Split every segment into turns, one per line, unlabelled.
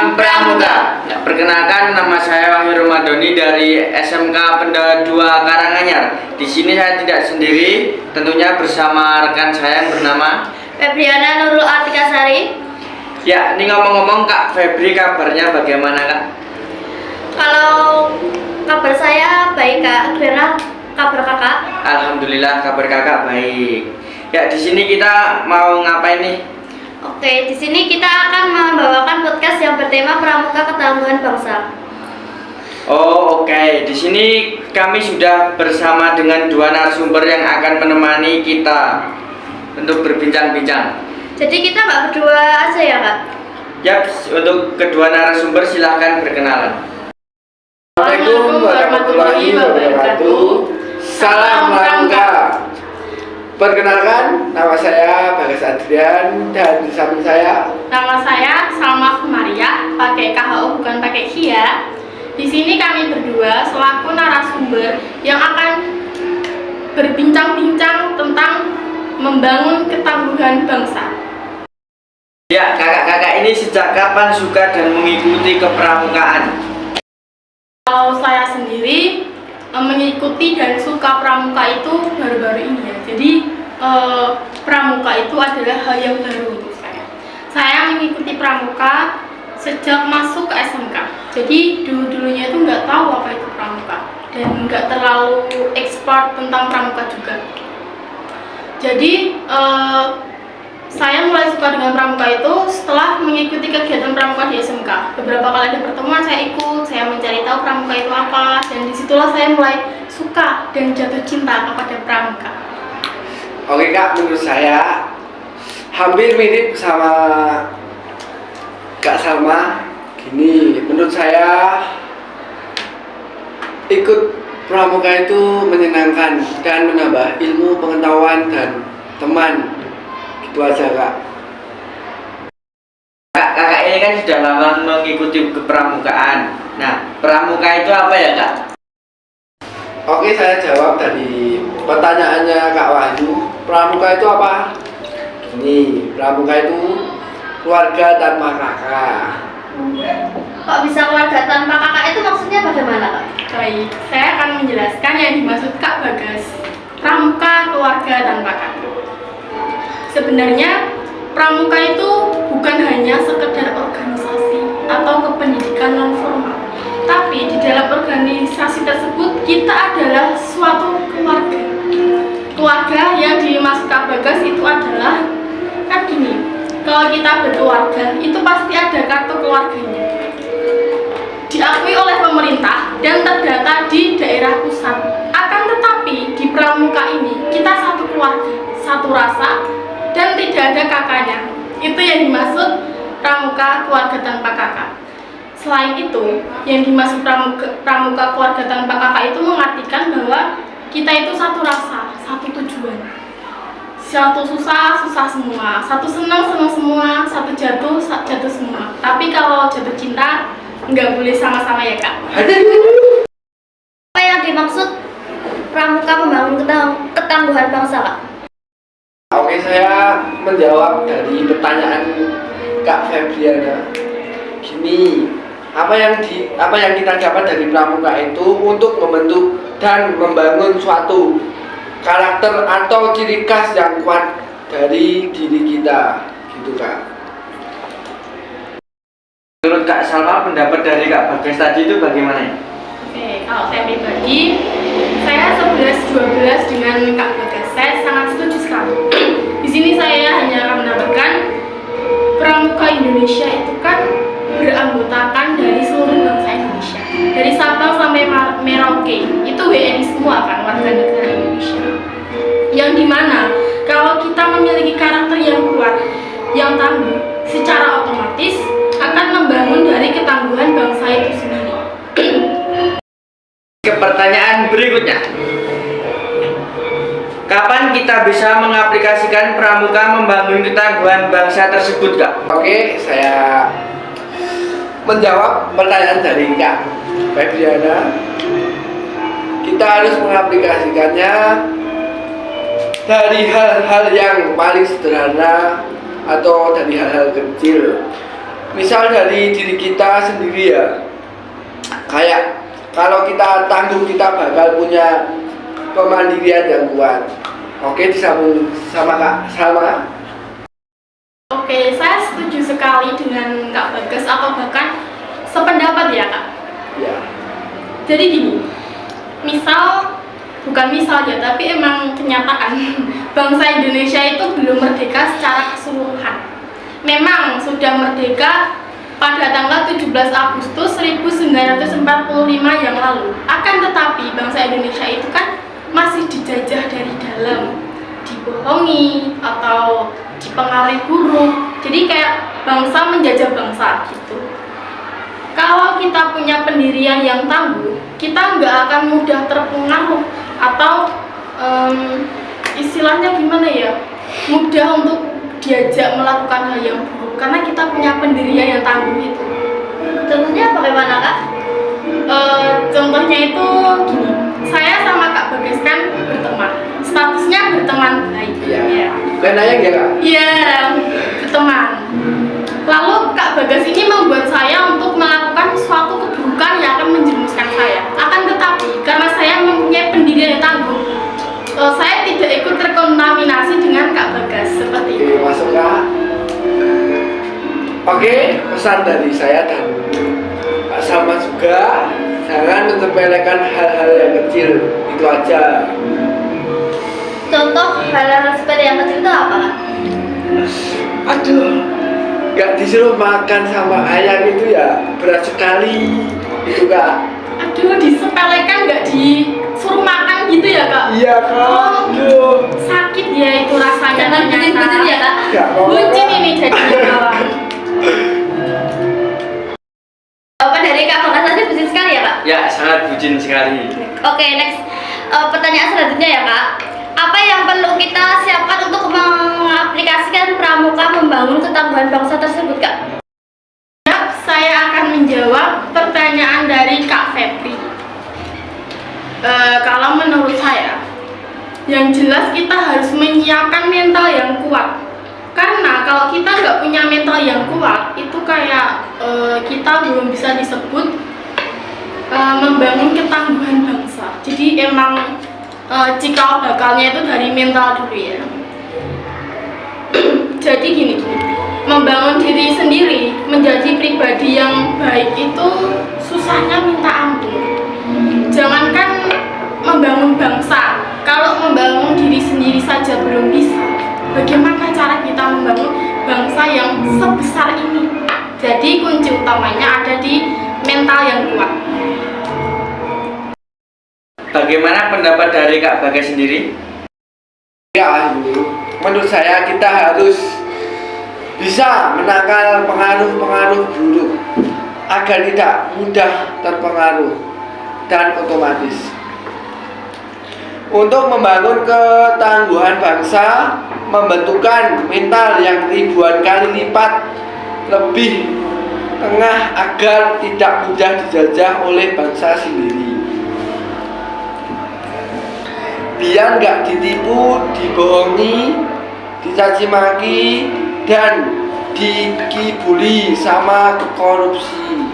Salam Pramuka. Ya, perkenalkan, nama saya Wahyu Ramadhani dari SMK Penda 2 Karanganyar. Di sini saya tidak sendiri, tentunya bersama rekan saya yang bernama
Febriana Nurul Artikasari.
Ya, ini ngomong-ngomong Kak Febri, kabarnya bagaimana Kak?
Kalau kabar saya baik Kak, gimana kabar Kakak?
Alhamdulillah kabar Kakak baik. Ya, di sini kita mau ngapain nih?
Oke, di sini kita akan membawakan podcast yang bertema Pramuka Ketangguhan Bangsa.
Oh, oke. Di sini kami sudah bersama dengan dua narasumber yang akan menemani kita untuk berbincang-bincang.
Jadi kita nggak berdua aja ya Kak?
Yap, untuk kedua narasumber silahkan berkenalan.
Assalamualaikum warahmatullahi wabarakatuh. Salam Pramuka. Perkenalkan, nama saya Bagas Adrian dan di samping saya
Nama saya Salma Maria, pakai KHO bukan pakai HIA. Di sini kami berdua selaku narasumber yang akan berbincang-bincang tentang membangun ketangguhan bangsa.
Ya, kakak-kakak ini sejak kapan suka dan mengikuti kepramukaan?
Kalau saya sendiri mengikuti dan suka pramuka itu baru-baru ini ya. Jadi pramuka itu adalah hal yang baru untuk saya. Saya mengikuti pramuka sejak masuk ke SMK. Jadi dulu-dulunya itu nggak tahu apa itu pramuka dan nggak terlalu ekspor tentang pramuka juga. Jadi saya mulai suka dengan pramuka itu setelah mengikuti kegiatan pramuka di SMK. Beberapa kali ada pertemuan saya ikut, saya mencari tahu pramuka itu apa, dan disitulah saya mulai suka dan jatuh cinta kepada pramuka.
Oke Kak, menurut saya hampir mirip sama Kak Salma. Gini, menurut saya ikut pramuka itu menyenangkan dan menambah ilmu, pengetahuan, dan teman. Itu aja Kak.
Kakak ini kan sudah lama mengikuti kepramukaan. Nah, pramuka itu apa ya Kak?
Oke, saya jawab dari pertanyaannya Kak Wahyu. Pramuka itu apa? Gini, pramuka itu keluarga tanpa kakak.
Kok bisa keluarga tanpa kakak itu maksudnya bagaimana Kak?
Baik, saya akan menjelaskan yang dimaksud Kak Bagas. Pramuka keluarga tanpa kakak. Sebenarnya pramuka itu bukan hanya sekedar organisasi atau kependidikan non formal, tapi di dalam organisasi tersebut kita adalah suatu keluarga. Keluarga yang dimaksud Kak Bagas itu adalah kan gini, kalau kita berkeluarga itu pasti ada kartu keluarganya, diakui oleh pemerintah dan terdata di daerah pusat. Akan tetapi di pramuka ini kita satu keluarga, satu rasa, dan tidak ada kakaknya. Itu yang dimaksud pramuka keluarga tanpa kakak. Selain itu, yang dimaksud pramuka keluarga tanpa kakak itu mengartikan bahwa kita itu satu rasa, satu tujuan. Satu susah, susah semua. Satu senang, senang semua. Satu jatuh, jatuh semua. Tapi kalau jatuh cinta, nggak boleh sama-sama ya Kak.
Apa yang dimaksud pramuka membangun ketangguhan bangsa Kak?
Oke, saya menjawab dari pertanyaan Kak Febriana. Gini, apa yang kita dapat dari pramuka itu untuk membentuk dan membangun suatu karakter atau ciri khas yang kuat dari diri kita, gitu Kak.
Menurut Kak Salma, pendapat dari Kak Bagas tadi itu bagaimana?
Oke, kalau saya pribadi, saya 11-12 dengan Kak Bagas. Saya sangat setuju sekali. Di sini saya hanya akan menambahkan pramuka Indonesia itu kan beranggotakan dari seluruh bangsa Indonesia. Dari Sabang sampai Merauke, itu WNI semua kan, warga negara Indonesia. Yang dimana kalau kita memiliki karakter yang kuat, yang tangguh, secara otomatis akan membangun dari ketangguhan bangsa itu sendiri.
Ke pertanyaan berikutnya. Kapan kita bisa mengaplikasikan pramuka membangun ketangguhan bangsa tersebut, Kak?
Oke, saya menjawab pertanyaan dari Kak Febriana. Kita harus mengaplikasikannya dari hal-hal yang paling sederhana atau dari hal-hal kecil. misal dari diri kita sendiri ya, kayak kalau kita tangguh kita bakal punya kemandirian yang kuat. Oke, disambung sama Kak Salma.
Oke, saya setuju sekali dengan Kak Bagas atau bahkan sependapat ya Kak.
Ya.
Jadi gini, bukan misal ya, tapi emang kenyataan bangsa Indonesia itu belum merdeka secara keseluruhan. Memang sudah merdeka pada tanggal 17 Agustus 1945 yang lalu. Akan tetapi bangsa Indonesia itu kan masih dijajah dari dalam, dibohongi atau dipengaruhi buruk. Jadi kayak bangsa menjajah bangsa gitu. Kalau kita punya pendirian yang tangguh, kita nggak akan mudah terpengaruh atau istilahnya gimana ya, mudah untuk diajak melakukan hal yang buruk karena kita punya pendirian yang tangguh itu.
Contohnya bagaimana Kak?
Contohnya itu gini, saya sama Kak Bagas kan berteman, statusnya berteman baik.
Iya. Bukan ayang ya Kak?
Iya, berteman. Lalu Kak Bagas ini membuat saya untuk melakukan suatu keburukan yang akan menjerumuskan saya. Akan tetapi karena saya mempunyai pendirian yang tangguh, saya tidak ikut terkontaminasi dengan Kak Bagas seperti itu.
Oke, masuk Kak. Oke, pesan dari saya dan Kak Salma juga, jangan menyepelekan hal-hal yang kecil, itu aja.
Contoh hal-hal sepele yang kecil itu apa Kak?
Aduh, gak disuruh makan sama ayam itu ya berat sekali, itu Kak.
Aduh, disepelekan nggak disuruh makan gitu ya Kak?
Iya Kak. Aduh.
Sakit ya itu rasanya.
Jangan bucin-bucin ya Kak?
Gak mau.
Bucin ini jadinya kawan.
Jawaban dari Kak Bagas tadi bucin sekali ya Kak?
Ya, sangat bucin sekali.
Oke, next. Pertanyaan selanjutnya ya Kak. Apa yang perlu kita siapkan untuk mengaplikasikan pramuka membangun ketangguhan bangsa tersebut Kak?
Saya akan menjawab pertanyaan dari Kak Febri. Kalau menurut saya, yang jelas kita harus menyiapkan mental yang kuat. Karena kalau kita nggak punya mental yang kuat, itu kayak kita belum bisa disebut membangun ketangguhan bangsa. Jadi emang cikal bakalnya itu dari mental dulu ya. Jadi gini, membangun diri sendiri menjadi pribadi yang baik itu susahnya minta ampun. Jangankan membangun bangsa, kalau membangun diri sendiri saja belum bisa, bagaimana cara kita membangun bangsa yang sebesar ini? Jadi kunci utamanya ada di mental yang kuat.
Bagaimana pendapat dari Kak Bagas sendiri?
Ya, menurut saya kita harus bisa menangkal pengaruh-pengaruh buruk agar tidak mudah terpengaruh dan otomatis. Untuk membangun ketangguhan bangsa, membentukkan mental yang ribuan kali lipat lebih tengah agar tidak mudah dijajah oleh bangsa sendiri. Biar nggak ditipu, dibohongi, dicaci maki, dan dikibuli sama korupsi.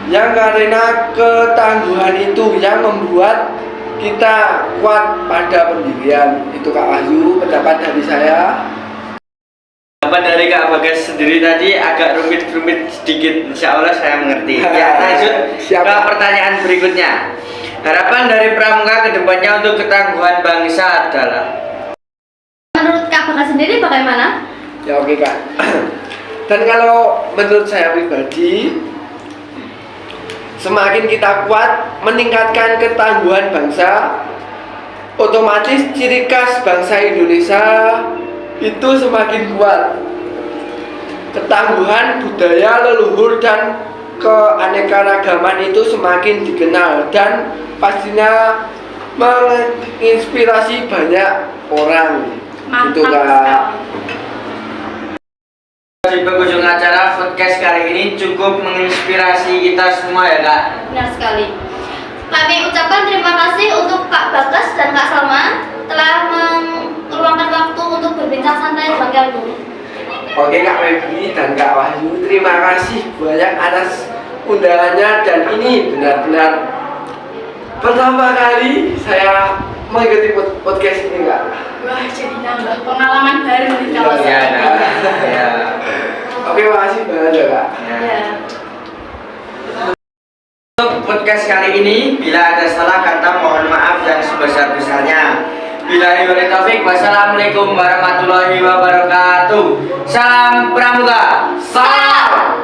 Yang karena ketangguhan itu yang membuat kita kuat pada pendirian. Itu Kak Wahyu, pendapat dari saya.
Pendapat dari Kak Bagas sendiri tadi agak rumit-rumit sedikit, insya Allah saya mengerti. Ya, lanjut
Siap.
ke pertanyaan berikutnya. Harapan dari Pramuka kedepannya untuk ketangguhan bangsa adalah?
Menurut Kak Bagas sendiri bagaimana?
Ya oke Kak. Dan kalau menurut saya pribadi, semakin kita kuat meningkatkan ketangguhan bangsa, otomatis ciri khas bangsa Indonesia itu semakin kuat. Ketangguhan budaya leluhur dan keanekaragaman itu semakin dikenal dan pastinya menginspirasi banyak orang. Gitu
Mantap
Kak.
Di
sekali.
penghujung acara podcast kali ini cukup menginspirasi kita semua ya Kak.
Benar sekali. Kami ucapkan terima kasih untuk Kak Bagas dan Kak Salma telah meluangkan waktu untuk berbincang santai dengan kami.
Oke Kak Febri dan Kak Wahyu, terima kasih banyak atas undangannya, dan ini benar-benar pertama kali saya mengikuti podcast ini Kak.
Wah, jadi nambah pengalaman baru nih kalau
Iya,
saya.
ya.
Oke, makasih banget ya Kak.
Ya.
Untuk podcast kali ini, bila ada salah kata mohon maaf yang sebesar-besarnya. Billahi taufik. Wassalamualaikum warahmatullahi wabarakatuh. Salam Pramuka.
Salam.